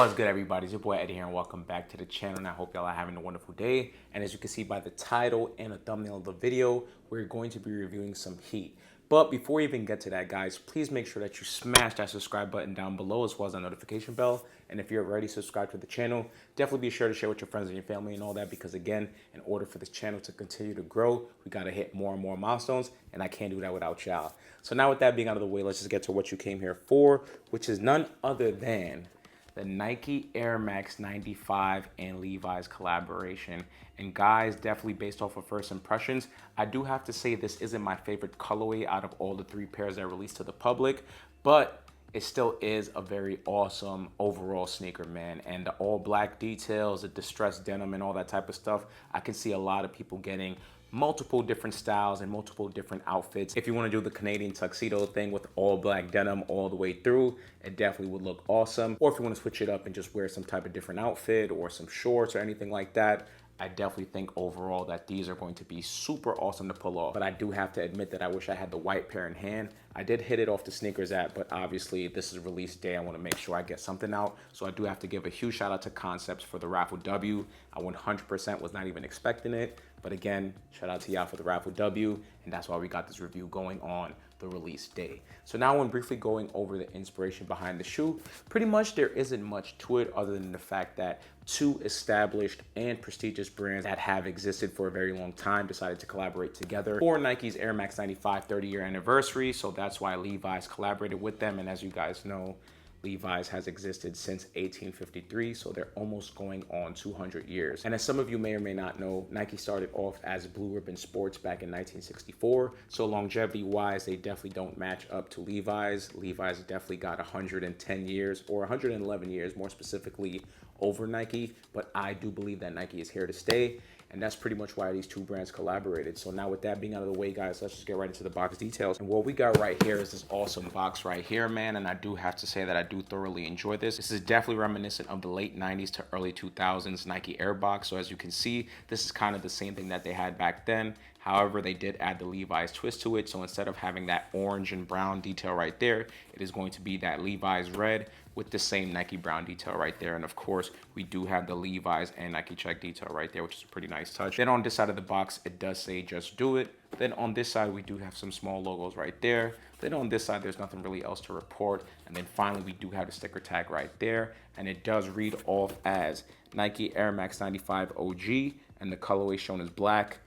What's good, everybody? It's your boy Eddie here, and welcome back to the channel. And I hope y'all are having a wonderful day. And as you can see by the title and the thumbnail of the video, we're going to be reviewing some heat. But before we even get to that, guys, please make sure that you smash that subscribe button down below, as well as that notification bell. And if you're already subscribed to the channel, definitely be sure to share with your friends and your family and all that, because again, in order for this channel to continue to grow, we got to hit more and more milestones, and I can't do that without y'all. So now with that being out of the way, let's just get to what you came here for, which is none other than the Nike Air Max 95 and Levi's collaboration. And guys, definitely based off of first impressions, I do have to say this isn't my favorite colorway out of all the three pairs that are released to the public, but it still is a very awesome overall sneaker, man. And the all black details, the distressed denim and all that type of stuff, I can see a lot of people getting multiple different styles and multiple different outfits. If you want to do the Canadian tuxedo thing with all black denim all the way through, it definitely would look awesome. Or if you want to switch it up and just wear some type of different outfit or some shorts or anything like that, I definitely think overall that these are going to be super awesome to pull off. But I do have to admit that I wish I had the white pair in hand. I did hit it off the Sneakers app, but obviously this is release day. I want to make sure I get something out. So I do have to give a huge shout out to Concepts for the raffle W. I 100% was not even expecting it. But again, shout out to y'all for the raffle W. And that's why we got this review going on the release day. So now when briefly going over the inspiration behind the shoe, pretty much there isn't much to it other than the fact that two established and prestigious brands that have existed for a very long time decided to collaborate together for Nike's Air Max 95 30-year anniversary. So that's why Levi's collaborated with them. And as you guys know, Levi's has existed since 1853, so they're almost going on 200 years. And as some of you may or may not know, Nike started off as Blue Ribbon Sports back in 1964. So longevity-wise, they definitely don't match up to Levi's. Levi's definitely got 110 years, or 111 years more specifically, over Nike. But I do believe that Nike is here to stay. And that's pretty much why these two brands collaborated. So now with that being out of the way, guys, let's just get right into the box details. And what we got right here is this awesome box right here, man. And I do have to say that I do thoroughly enjoy this. This is definitely reminiscent of the late 90s to early 2000s Nike Air box. So as you can see, this is kind of the same thing that they had back then. However, they did add the Levi's twist to it. So instead of having that orange and brown detail right there, it is going to be that Levi's red with the same Nike brown detail right there. And of course, we do have the Levi's and Nike check detail right there, which is a pretty nice touch. Then on this side of the box, it does say just do it. Then on this side, we do have some small logos right there. Then on this side, there's nothing really else to report. And then finally, we do have the sticker tag right there. And it does read off as Nike Air Max 95 OG. And the colorway shown is black,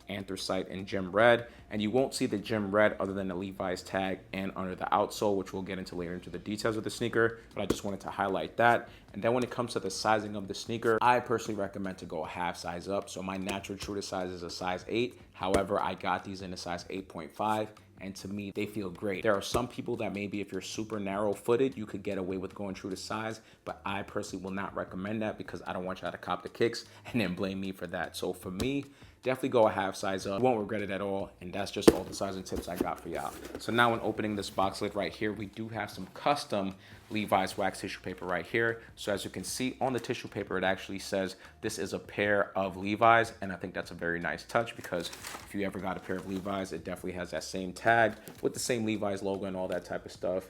anthracite, and gem red. And you won't see the gem red other than the Levi's tag and under the outsole, which we'll get into later into the details of the sneaker, but I just wanted to highlight that. And then when it comes to the sizing of the sneaker, I personally recommend to go a half size up. So my natural true to size is a size 8. However, I got these in a size 8.5. And to me, they feel great. There are some people that maybe if you're super narrow footed, you could get away with going true to size, but I personally will not recommend that because I don't want y'all to cop the kicks and then blame me for that. So for me, definitely go a half size up. You won't regret it at all. And that's just all the sizing tips I got for y'all. So now when opening this box lid right here, we do have some custom Levi's wax tissue paper right here. So as you can see on the tissue paper, it actually says this is a pair of Levi's. And I think that's a very nice touch because if you ever got a pair of Levi's, it definitely has that same tag with the same Levi's logo and all that type of stuff.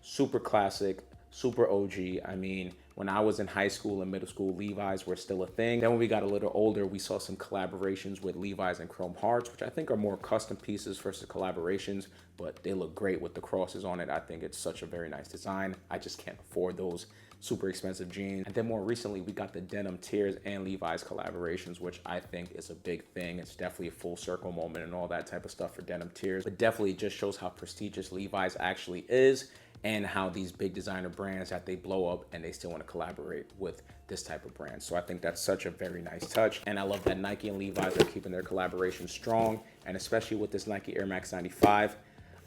Super classic, super OG. I mean, when I was in high school and middle school, Levi's were still a thing. Then when we got a little older, we saw some collaborations with Levi's and Chrome Hearts, which I think are more custom pieces versus collaborations, but they look great with the crosses on it. I think it's such a very nice design. I just can't afford those super expensive jeans. And then more recently, we got the denim tiers and Levi's collaborations, which I think is a big thing. It's definitely a full circle moment and all that type of stuff for denim tiers. But definitely just shows how prestigious Levi's actually is and how these big designer brands that they blow up and they still want to collaborate with this type of brand. So I think that's such a very nice touch. And I love that Nike and Levi's are keeping their collaboration strong. And especially with this Nike Air Max 95,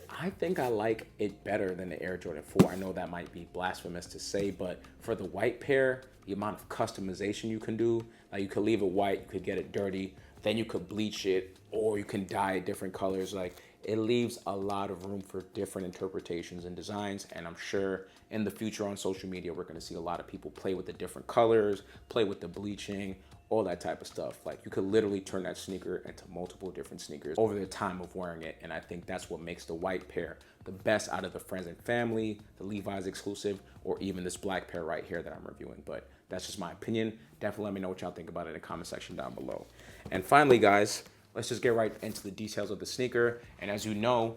I think I like it better than the Air Jordan 4. I know that might be blasphemous to say, but for the white pair, the amount of customization you can do, like you could leave it white, you could get it dirty, then you could bleach it, or you can dye it different colors. Like, it leaves a lot of room for different interpretations and designs. And I'm sure in the future on social media, we're going to see a lot of people play with the different colors, play with the bleaching, all that type of stuff. Like, you could literally turn that sneaker into multiple different sneakers over the time of wearing it. And I think that's what makes the white pair the best out of the friends and family, the Levi's exclusive, or even this black pair right here that I'm reviewing. But that's just my opinion. Definitely let me know what y'all think about it in the comment section down below. And finally, guys, let's just get right into the details of the sneaker. And as you know,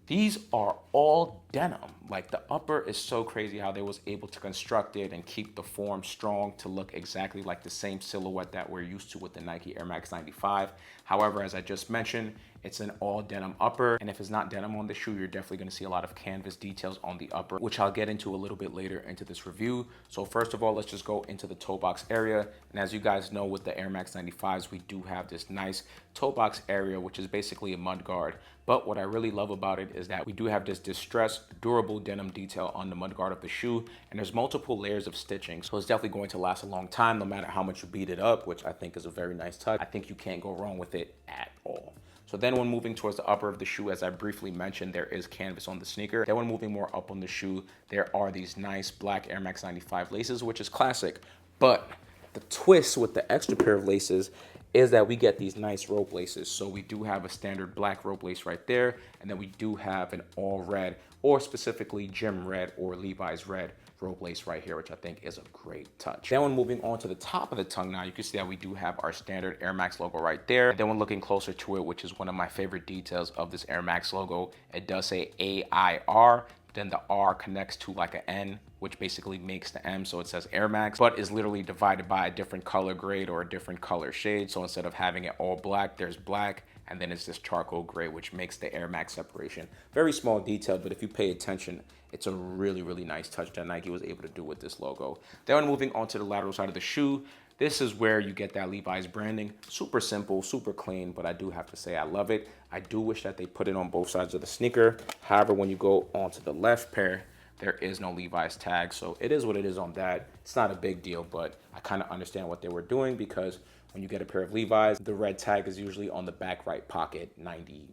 these are all denim. Like, the upper is so crazy how they was able to construct it and keep the form strong to look exactly like the same silhouette that we're used to with the Nike Air Max 95. However, as I just mentioned, it's an all denim upper. And if it's not denim on the shoe, you're definitely gonna see a lot of canvas details on the upper, which I'll get into a little bit later into this review. So first of all, let's just go into the toe box area. And as you guys know, with the Air Max 95s, we do have this nice toe box area, which is basically a mud guard. But what I really love about it is that we do have this distressed, durable denim detail on the mud guard of the shoe, and there's multiple layers of stitching. So it's definitely going to last a long time, no matter how much you beat it up, which I think is a very nice touch. I think you can't go wrong with it at all. So then when moving towards the upper of the shoe, as I briefly mentioned, there is canvas on the sneaker. Then when moving more up on the shoe, there are these nice black Air Max 95 laces, which is classic. But the twist with the extra pair of laces is that we get these nice rope laces. So we do have a standard black rope lace right there, and then we do have an all red, or specifically gym red or Levi's red rope lace right here, which I think is a great touch. Then when moving on to the top of the tongue now, you can see that we do have our standard Air Max logo right there. And then when looking closer to it, which is one of my favorite details of this Air Max logo, it does say AIR, then the R connects to like an N, which basically makes the M, so it says Air Max, but is literally divided by a different color grade or a different color shade. So instead of having it all black, there's black, and then it's this charcoal gray, which makes the Air Max separation. Very small detail, but if you pay attention, it's a really, really nice touch that Nike was able to do with this logo. Then moving on to the lateral side of the shoe, this is where you get that Levi's branding. Super simple, super clean, but I do have to say I love it. I do wish that they put it on both sides of the sneaker. However, when you go onto the left pair, there is no Levi's tag, so it is what it is on that. It's not a big deal, but I kind of understand what they were doing, because when you get a pair of Levi's, the red tag is usually on the back right pocket 99%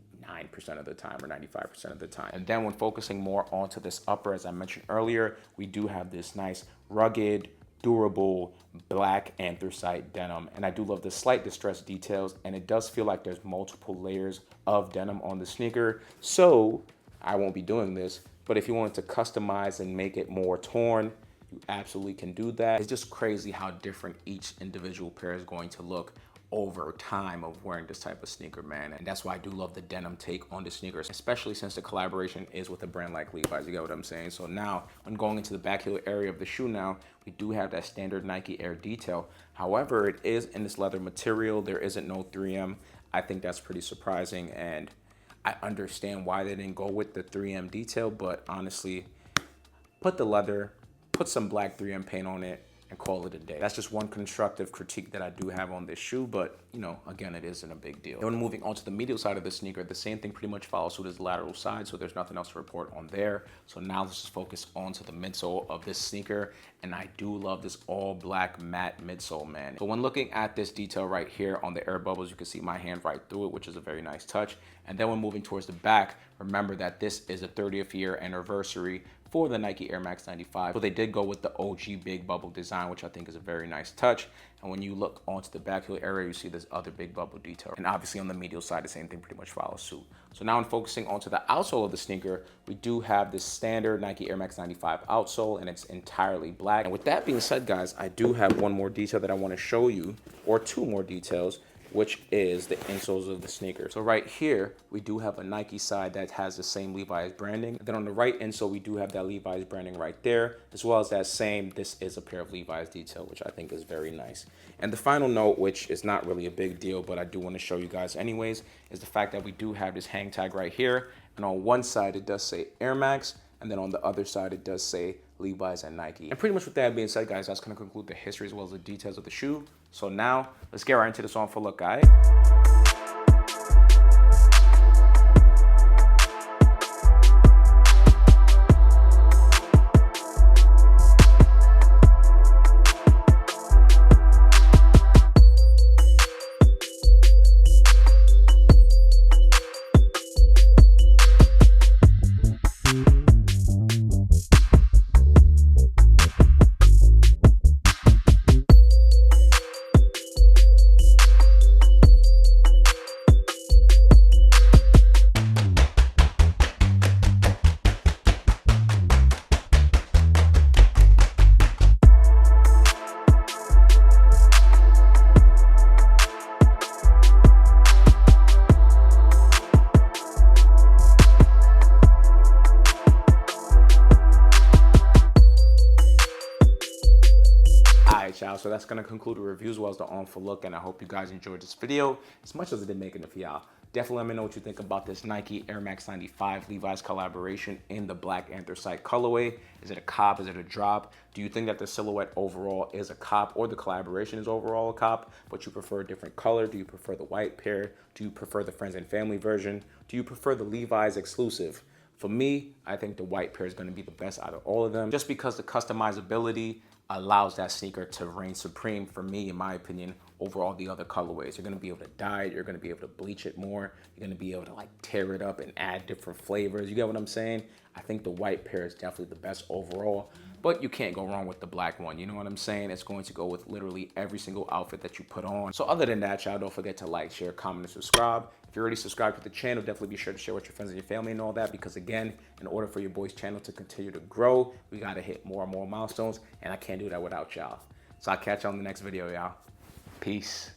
of the time or 95% of the time. And then when focusing more onto this upper, as I mentioned earlier, we do have this nice rugged, durable black anthracite denim, and I do love the slight distressed details, and it does feel like there's multiple layers of denim on the sneaker. So I won't be doing this, but if you wanted to customize and make it more torn, you absolutely can do that. It's just crazy how different each individual pair is going to look over time of wearing this type of sneaker, man. And that's why I do love the denim take on the sneakers, especially since the collaboration is with a brand like Levi's. You get what I'm saying? So now when going into the back heel area of the shoe now, we do have that standard Nike Air detail. However, it is in this leather material. There isn't no 3M. I think that's pretty surprising, and I understand why they didn't go with the 3M detail, but honestly, put the leather, put some black 3M paint on it, and call it a day. That's just one constructive critique that I do have on this shoe, but you know, again, it isn't a big deal. Then moving on to the medial side of the sneaker, the same thing pretty much follows suit as the lateral side, so there's nothing else to report on there. So now let's just focus on to the midsole of this sneaker, and I do love this all black matte midsole, man. So when looking at this detail right here on the air bubbles, you can see my hand right through it, which is a very nice touch. And then when moving towards the back, remember that this is a 30th year anniversary for the Nike Air Max 95. So they did go with the OG big bubble design, which I think is a very nice touch. And when you look onto the back heel area, you see this other big bubble detail. And obviously on the medial side, the same thing pretty much follows suit. So now in focusing onto the outsole of the sneaker, we do have this standard Nike Air Max 95 outsole, and it's entirely black. And with that being said, guys, I do have one more detail that I want to show you, or two more details, which is the insoles of the sneaker. So right here, we do have a Nike side that has the same Levi's branding. And then on the right insole, we do have that Levi's branding right there, as well as that same, this is a pair of Levi's detail, which I think is very nice. And the final note, which is not really a big deal, but I do want to show you guys anyways, is the fact that we do have this hang tag right here. And on one side, it does say Air Max, and then on the other side, it does say Levi's and Nike. And pretty much with that being said, guys, that's going to conclude the history as well as the details of the shoe. So now, let's get right into this on for a look, guys. So that's going to conclude the review as well as the on for look. And I hope you guys enjoyed this video as much as I did making it for y'all. Definitely let me know what you think about this Nike Air Max 95 Levi's collaboration in the Black Anthracite colorway. Is it a cop? Is it a drop? Do you think that the silhouette overall is a cop, or the collaboration is overall a cop, but you prefer a different color? Do you prefer the white pair? Do you prefer the friends and family version? Do you prefer the Levi's exclusive? For me, I think the white pair is going to be the best out of all of them, just because the customizability allows that sneaker to reign supreme for me, in my opinion, over all the other colorways. You're going to be able to dye it, you're going to be able to bleach it more, you're going to be able to like tear it up and add different flavors. You get what I'm saying? I think the white pair is definitely the best overall, but you can't go wrong with the black one. You know what I'm saying? It's going to go with literally every single outfit that you put on. So other than that, y'all, don't forget to like, share, comment, and subscribe. If you're already subscribed to the channel, definitely be sure to share with your friends and your family and all that, because again, in order for your boy's channel to continue to grow, we got to hit more and more milestones, and I can't do that without y'all. So I'll catch you on the next video, y'all. Peace.